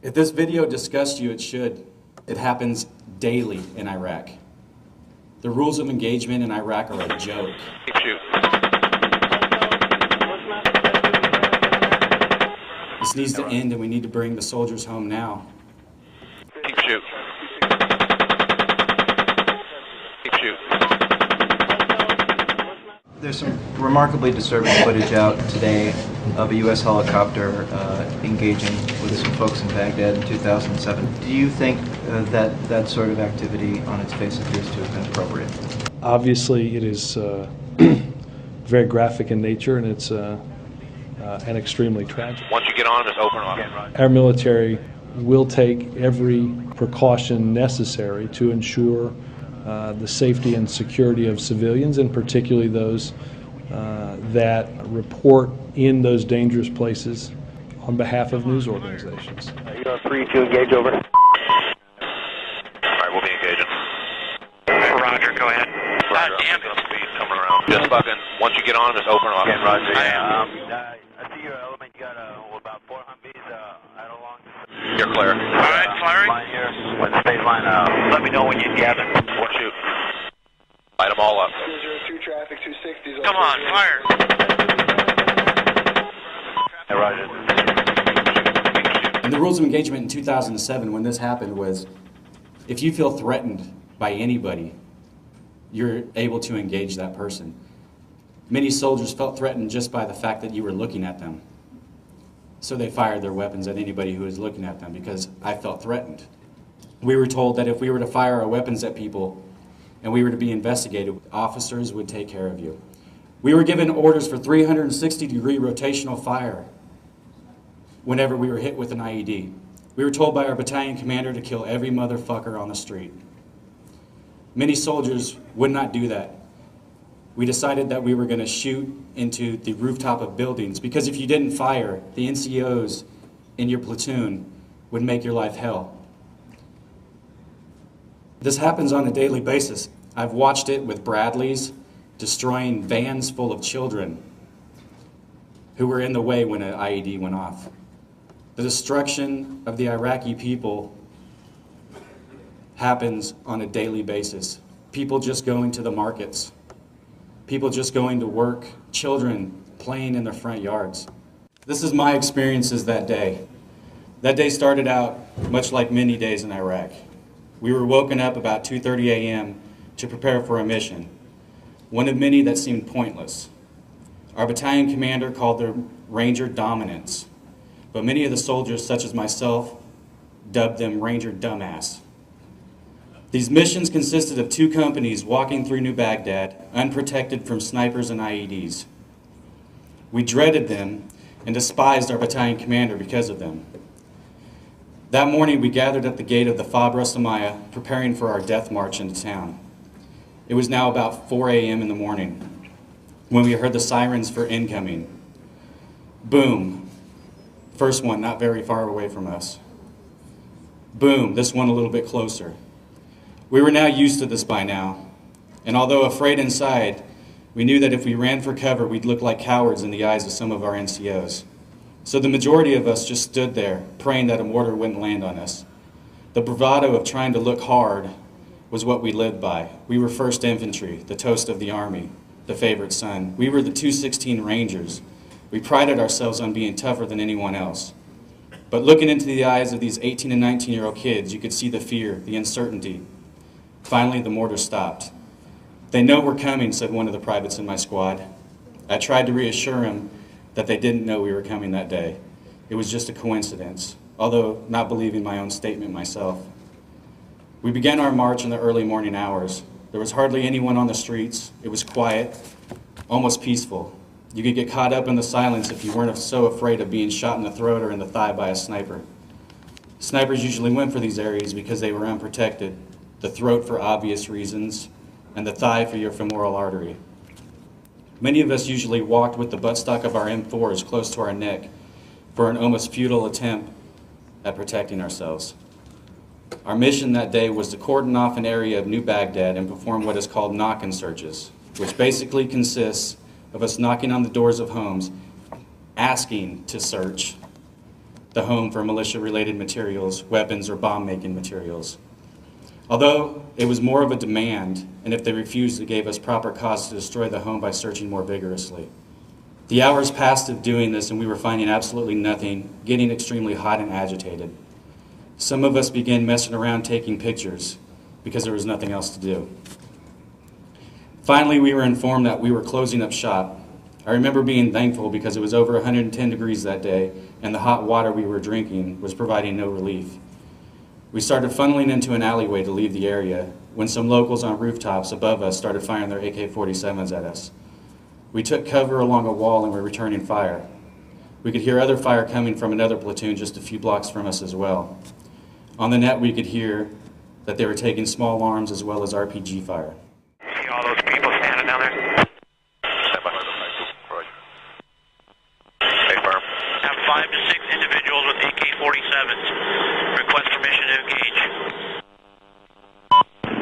If this video disgusts you, it should. It happens daily in Iraq. The rules of engagement in Iraq are a joke. Keep shooting. This needs to end, and we need to bring the soldiers home now. Keep shooting. Keep shooting. There's some remarkably disturbing footage out today of a U.S. helicopter engaging with some folks in Baghdad in 2007. Do you think that sort of activity on its face appears to have been appropriate? Obviously, it is very graphic in nature, and it's and extremely tragic. Once you get on, just open them up. Our military will take every precaution necessary to ensure the safety and security of civilians, and particularly those that report in those dangerous places on behalf of news organizations. You are free to engage, over. All right, we'll be engaging. Roger, go ahead. Roger, damn it. Speed coming around. Just fucking, once you get on, just open them up. Yeah, Roger. I see your element. You got about 4 Humvees out along. You're clear. All right, firing. Line here. When the space line, let me know when you gather. One shoot. Light them all up. 202 traffic, 260. Come on, fire. Hey, Roger. And the rules of engagement in 2007, when this happened, was if you feel threatened by anybody, you're able to engage that person. Many soldiers felt threatened just by the fact that you were looking at them. So they fired their weapons at anybody who was looking at them because I felt threatened. We were told that if we were to fire our weapons at people and we were to be investigated, officers would take care of you. We were given orders for 360-degree rotational fire whenever we were hit with an IED. We were told by our battalion commander to kill every motherfucker on the street. Many soldiers would not do that. We decided that we were going to shoot into the rooftop of buildings because if you didn't fire, the NCOs in your platoon would make your life hell. This happens on a daily basis. I've watched it with Bradleys destroying vans full of children who were in the way when an IED went off. The destruction of the Iraqi people happens on a daily basis. People just going to the markets. People just going to work, children playing in their front yards. This is my experiences that day. That day started out much like many days in Iraq. We were woken up about 2:30 a.m. to prepare for a mission, one of many that seemed pointless. Our battalion commander called them Ranger Dominance, but many of the soldiers, such as myself, dubbed them Ranger Dumbass. These missions consisted of 2 companies walking through New Baghdad, unprotected from snipers and IEDs. We dreaded them and despised our battalion commander because of them. That morning, we gathered at the gate of the Fabra Samaya, preparing for our death march into town. It was now about 4 a.m. in the morning when we heard the sirens for incoming. Boom. First one not very far away from us. Boom, this one a little bit closer. We were now used to this by now, and although afraid inside, we knew that if we ran for cover, we'd look like cowards in the eyes of some of our NCOs. So the majority of us just stood there, praying that a mortar wouldn't land on us. The bravado of trying to look hard was what we lived by. We were 1st Infantry, the toast of the Army, the favorite son. We were the 216 Rangers. We prided ourselves on being tougher than anyone else. But looking into the eyes of these 18 and 19-year-old kids, you could see the fear, the uncertainty. Finally, the mortar stopped. "They know we're coming," said one of the privates in my squad. I tried to reassure him that they didn't know we were coming that day. It was just a coincidence, although not believing my own statement myself. We began our march in the early morning hours. There was hardly anyone on the streets. It was quiet, almost peaceful. You could get caught up in the silence if you weren't so afraid of being shot in the throat or in the thigh by a sniper. Snipers usually went for these areas because they were unprotected. The throat for obvious reasons, and the thigh for your femoral artery. Many of us usually walked with the buttstock of our M4s close to our neck for an almost futile attempt at protecting ourselves. Our mission that day was to cordon off an area of New Baghdad and perform what is called knock-in searches, which basically consists of us knocking on the doors of homes, asking to search, the home for militia-related materials, weapons, or bomb-making materials. Although it was more of a demand, and if they refused, it gave us proper cause to destroy the home by searching more vigorously. The hours passed of doing this, and we were finding absolutely nothing, getting extremely hot and agitated. Some of us began messing around taking pictures because there was nothing else to do. Finally, we were informed that we were closing up shop. I remember being thankful because it was over 110 degrees that day, and the hot water we were drinking was providing no relief. We started funneling into an alleyway to leave the area when some locals on rooftops above us started firing their AK-47s at us. We took cover along a wall and were returning fire. We could hear other fire coming from another platoon just a few blocks from us as well. On the net, we could hear that they were taking small arms as well as RPG fire. See all those people standing down there? Stand by. Stay firm. Have 5 to 6 individuals with AK-47s. Request permission to engage.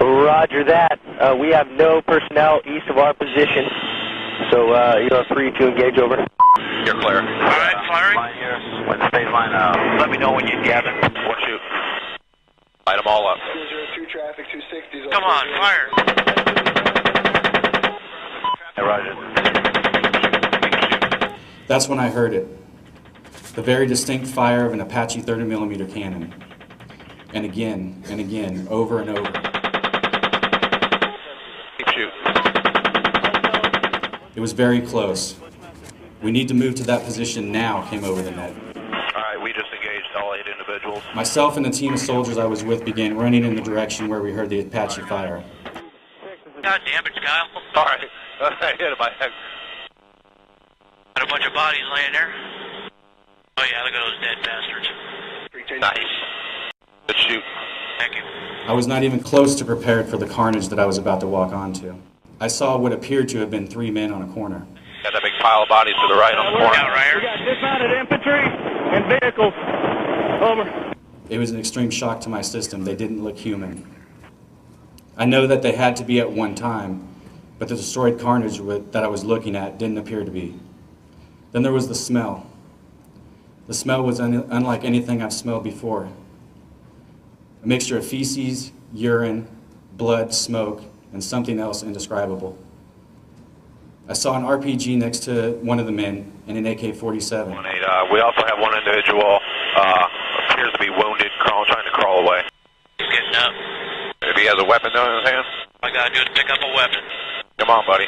Roger that. We have no personnel east of our position, so you are free to engage over. You're clear. All right, firing. Line here. When the stage line, let me know when you get it. We'll shoot. Light them all up. 202 traffic, 260s. Come on, fire. Hey, Roger. That's when I heard it. The very distinct fire of an Apache 30mm cannon. And again, over and over. Keep shooting. It was very close. We need to move to that position now, came over the net. All right, we just engaged all 8 individuals. Myself and the team of soldiers I was with began running in the direction where we heard the Apache fire. God damn it, Kyle. All right. I hit him. Got a bunch of bodies laying there. Oh yeah, look at those dead bastards. Nice. Good shoot. Thank you. I was not even close to prepared for the carnage that I was about to walk onto. I saw what appeared to have been 3 men on a corner. Got that big pile of bodies to the right on the corner. Out right here. We got dismounted infantry and vehicles. Over. It was an extreme shock to my system. They didn't look human. I know that they had to be at one time, but the destroyed carnage that I was looking at didn't appear to be. Then there was the smell. The smell was unlike anything I've smelled before. A mixture of feces, urine, blood, smoke, and something else indescribable. I saw an RPG next to one of the men and an AK-47. 1-8, we also have one individual appears to be wounded, trying to crawl away. He's getting up. If he has a weapon in his hand, All I gotta do is pick up a weapon. come on, buddy.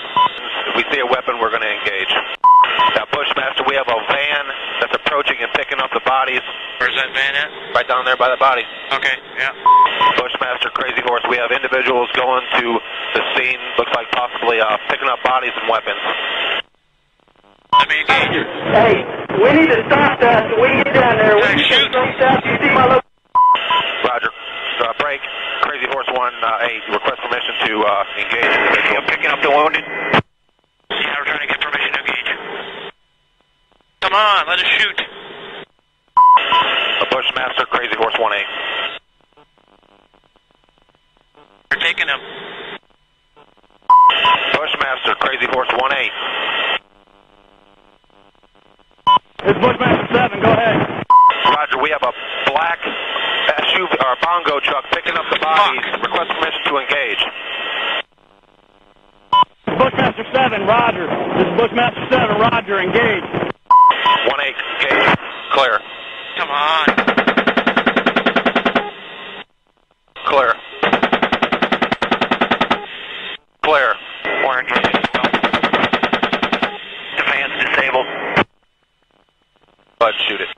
If we see a weapon, we're going to engage. Now, Bushmaster, we have a van that's approaching and picking up the bodies. Where's that van at? Right down there by the bodies. Okay, yeah. Bushmaster, Crazy Horse, we have individuals going to the scene, looks like possibly picking up bodies and weapons. Let me engage. Hey, we need to stop that. We need to get down there. We Hey, need shoot. to stop. You see my location? Roger. Break. Crazy Horse 1-8, request permission to engage individual. Picking up the wounded. Yeah, we're trying to get permission to engage. Come on, let us shoot. Bushmaster, Crazy Horse 1-8. We're taking him. Bushmaster, Crazy Horse 1-8. It's Bushmaster 7. Go ahead. Roger, we have a black SUV or bongo truck picking up the bodies. Request permission to engage. Bushmaster 7. Roger. This is Bushmaster 7. Roger. Engage. 1-8, engage. Clear. Come on. Clear. Clear. We're engaged as well. The van's disabled. Bud, shoot it.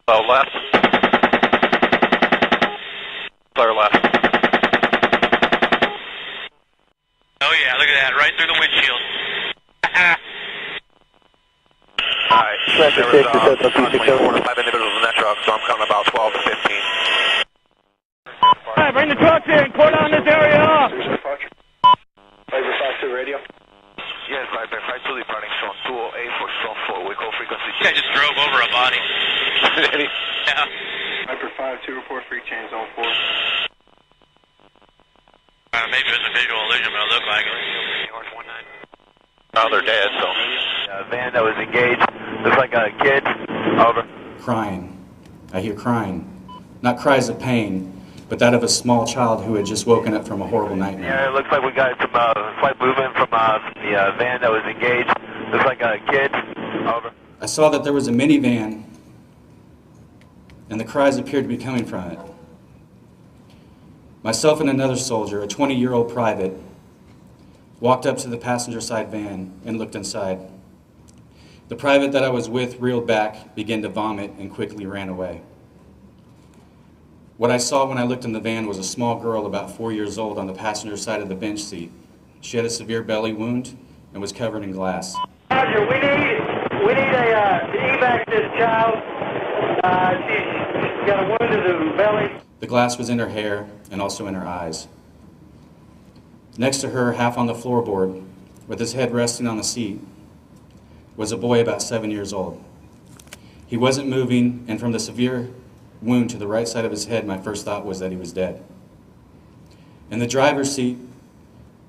Oh, left. Clear left. Oh yeah, look at that, right through the windshield. Alright. Bushmaster There 6 was is approximately 4 to 5 individuals in that truck, so I'm counting about 12 to 15. All right, bring the trucks in. Cordon down this area off. Over 52 radio. Yes, Viper 52 departing zone 208 for zone 4. We call frequency. I just drove over a body. Yeah. Viper 52, report free chain zone 4. Maybe it was a visual illusion, but it looked like it. Oh, they're dead, so. Van that was engaged Looks like a kid. Over. Crying. I hear crying. Not cries of pain, but that of a small child who had just woken up from a horrible nightmare. Yeah, it looks like we got some slight movement from the van that was engaged. Looks like a kid. Over. I saw that there was a minivan, and the cries appeared to be coming from it. Myself and another soldier, a 20-year-old private, walked up to the passenger side van and looked inside. The private that I was with reeled back, began to vomit, and quickly ran away. What I saw when I looked in the van was a small girl about 4 years old on the passenger side of the bench seat. She had a severe belly wound and was covered in glass. Roger, we need to evac this child. She's got a wound to the belly. The glass was in her hair and also in her eyes. Next to her, half on the floorboard, with his head resting on the seat, was a boy about 7 years old. He wasn't moving, and from the severe wound to the right side of his head, my first thought was that he was dead. In the driver's seat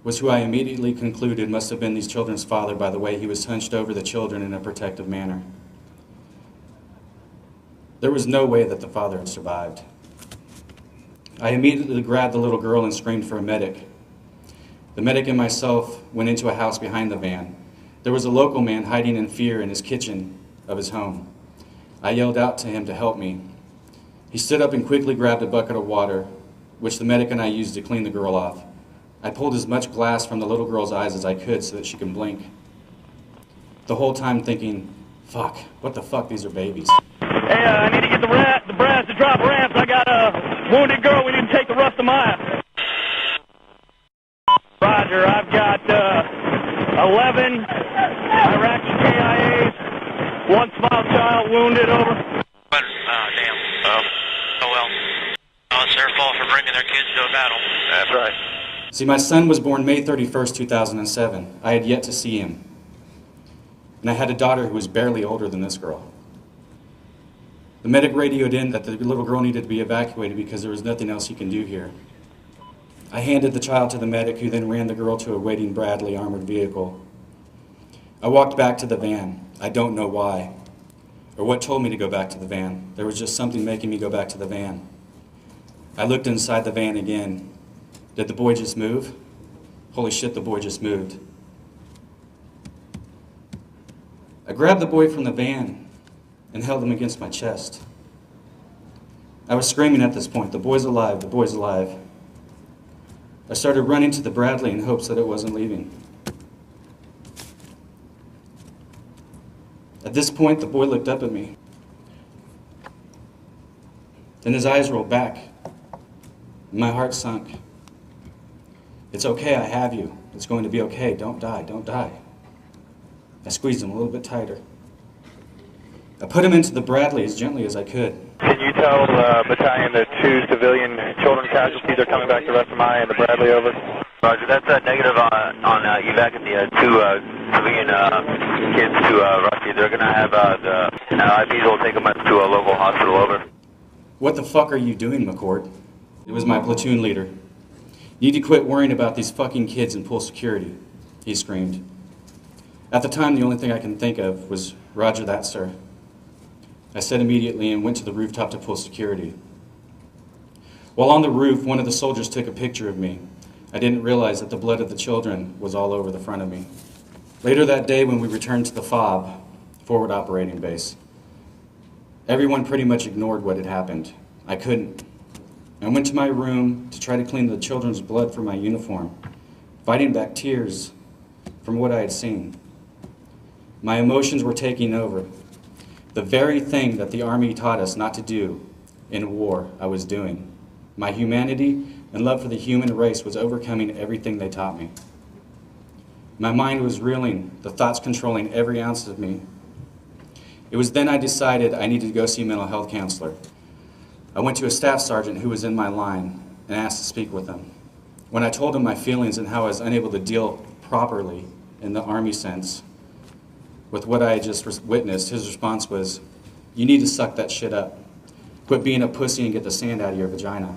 was who I immediately concluded must have been these children's father by the way he was hunched over the children in a protective manner. There was no way that the father had survived. I immediately grabbed the little girl and screamed for a medic. The medic and myself went into a house behind the van. There was a local man hiding in fear in his kitchen of his home. I yelled out to him to help me. He stood up and quickly grabbed a bucket of water, which the medic and I used to clean the girl off. I pulled as much glass from the little girl's eyes as I could so that she can blink. The whole time thinking, fuck, what the fuck, these are babies. Hey, I need to get the brass to drop ramps. I got a wounded girl. We need to take the rest of mile. Roger, I've got 11 Iraqi KIAs, 1 small child wounded, over. Damn. Oh well. Oh, it's their fault for bringing their kids to a battle. That's right. See, my son was born May 31st, 2007. I had yet to see him. And I had a daughter who was barely older than this girl. The medic radioed in that the little girl needed to be evacuated because there was nothing else he can do here. I handed the child to the medic, who then ran the girl to a waiting Bradley armored vehicle. I walked back to the van. I don't know why, or what told me to go back to the van. There was just something making me go back to the van. I looked inside the van again. Did the boy just move? Holy shit, the boy just moved. I grabbed the boy from the van and held him against my chest. I was screaming at this point, the boy's alive, the boy's alive. I started running to the Bradley in hopes that it wasn't leaving. At this point, the boy looked up at me. Then his eyes rolled back. My heart sunk. It's okay, I have you. It's going to be okay. Don't die, don't die. I squeezed him a little bit tighter. I put him into the Bradley as gently as I could. Can you tell Battalion the 2 civilian children casualties are coming back to Restamai and the Bradley, over? Roger, that's a negative on evac and the 2 civilian kids to Rusty. They're going to have the IPs will take them up to a local hospital, over. What the fuck are you doing, McCord? It was my platoon leader. You need to quit worrying about these fucking kids and pull security, he screamed. At the time, the only thing I can think of was, Roger that, sir. I said immediately and went to the rooftop to pull security. While on the roof, one of the soldiers took a picture of me. I didn't realize that the blood of the children was all over the front of me. Later that day, when we returned to the FOB, Forward Operating Base, everyone pretty much ignored what had happened. I couldn't. I went to my room to try to clean the children's blood from my uniform, fighting back tears from what I had seen. My emotions were taking over. The very thing that the Army taught us not to do in war, I was doing. My humanity and love for the human race was overcoming everything they taught me. My mind was reeling, the thoughts controlling every ounce of me. It was then I decided I needed to go see a mental health counselor. I went to a staff sergeant who was in my line and asked to speak with him. When I told him my feelings and how I was unable to deal properly in the Army sense with what I had just witnessed, his response was, "You need to suck that shit up. Quit being a pussy and get the sand out of your vagina.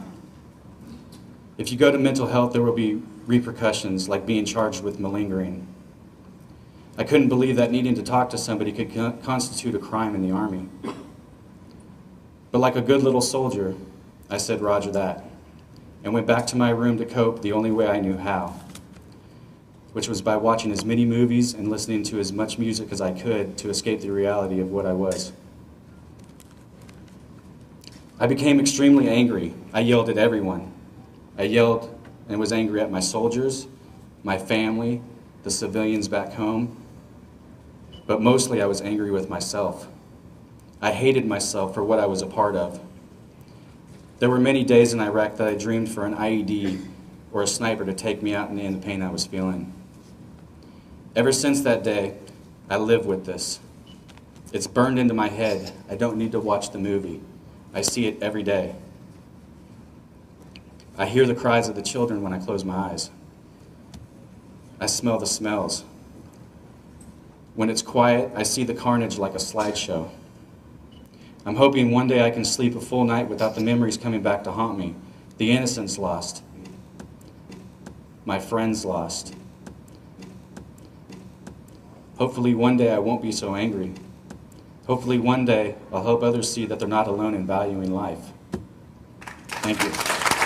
If you go to mental health, there will be repercussions like being charged with malingering." I couldn't believe that needing to talk to somebody could constitute a crime in the Army. But like a good little soldier, I said Roger that, and went back to my room to cope the only way I knew how, which was by watching as many movies and listening to as much music as I could to escape the reality of what I was. I became extremely angry. I yelled at everyone. I yelled and was angry at my soldiers, my family, the civilians back home, but mostly I was angry with myself. I hated myself for what I was a part of. There were many days in Iraq that I dreamed for an IED or a sniper to take me out and end the pain I was feeling. Ever since that day, I live with this. It's burned into my head. I don't need to watch the movie. I see it every day. I hear the cries of the children when I close my eyes. I smell the smells. When it's quiet, I see the carnage like a slideshow. I'm hoping one day I can sleep a full night without the memories coming back to haunt me. The innocence lost. My friends lost. Hopefully one day I won't be so angry. Hopefully one day I'll help others see that they're not alone in valuing life. Thank you.